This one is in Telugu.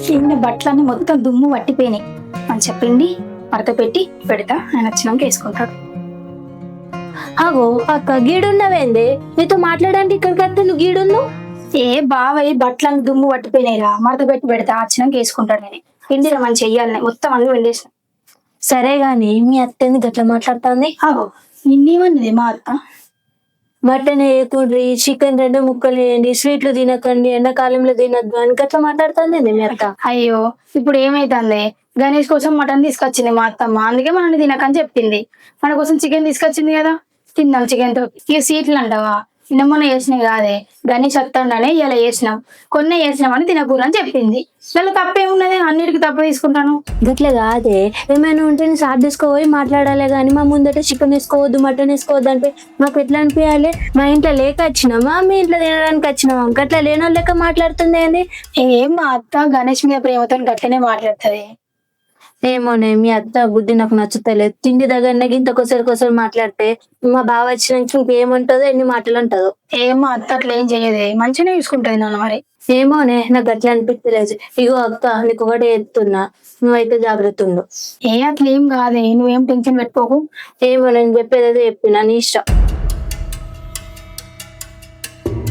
కింద బట్టలన్నీ మొత్తం దుమ్ము పట్టిపోయినాయి అని చెప్పింది. మడత పెట్టి పెడతా, ఆయన వచ్చినాక వేసుకుంటాడు. అగో అక్క గీడున్నవేంది? నీతో మాట్లాడండి ఇక్కడికి వస్తే నువ్వు గీడున్నావు. ఏ బావయ్య బట్టలన్నీ దుమ్ము పట్టిపోయినాయిరా, మడత పెట్టి పెడతా, వచ్చినాక వేసుకుంటాడు. నేను పిండిలో మంచి చెయ్యాలి, మొత్తం అన్ని వెళ్ళేసిన. సరే గాని మీ అత్త ఎందుకు అట్లా మాట్లాడుతుంది? ఆగో నిన్నేమన్నది మా అత్త? మటన్ వేయకుండ్రి, చికెన్ 2 ముక్కలు వేయండి, స్వీట్లు తినకండి, ఎండాకాలంలో తినద్దు అని అట్లా మాట్లాడుతుంది మీ అత్త. అయ్యో ఇప్పుడు ఏమైతుంది, గణేష్ కోసం మటన్ తీసుకొచ్చింది మా అత్తమ్మ, అందుకే మనల్ని తినకని చెప్పింది. మన కోసం చికెన్ తీసుకొచ్చింది కదా, తిందాం చికెన్ తో. ఇక సీట్లు అంటావా, నిన్నమొన్న వేసినాయి కాదే, గణేష్ వస్తాడనే ఇలా వేసినాం, కొన్ని వేసినామని తినకూర అని చెప్పింది. ఇలా తప్పేమున్నది, అన్నిటికీ తప్పు తీసుకుంటాను. గట్లే కాదే, ఏమైనా ఉంటే నేను సార్ తీసుకోపోయి మాట్లాడాలి కానీ మా ముందట చికెన్ వేసుకోవద్దు, మటన్ వేసుకోవద్దు అంటే మాకు ఎట్లా అనిపించాలి? మా ఇంట్లో లేక వచ్చినామా, మీ ఇంట్లో తినడానికి వచ్చినామా? గట్లా లేనో లెక్క మాట్లాడుతుంది ఏంది? ఏం మా అత్త గణేష్ మీద ప్రేమతో గట్లనే మాట్లాడుతుంది. ఏమోనే మీ అత్త బుద్ధి నాకు నచ్చుతలేదు. తిండి దగ్గర ఇంత కొసరు మాట్లాడితే మా బావ వచ్చినాక ఇంకేముంటుందో, ఎన్ని మాటలు ఉంటుందో. ఏం మా అత్త అట్లా ఏం చెయ్యదే, మంచిగానే చూసుకుంటది నన్ను. మరి ఏమోనే నాకు అట్లా అనిపించలేదు. ఇగో అక్క నీకు ఒకటి ఎత్తున్నా, నువ్వైతే జాగ్రత్త ఉండు. అట్లా ఏం కాదే, నువ్వేం టెన్షన్ పెట్టుకోకు. ఏమో నేను చెప్పేది చెప్పినా, నీ ఇష్టం.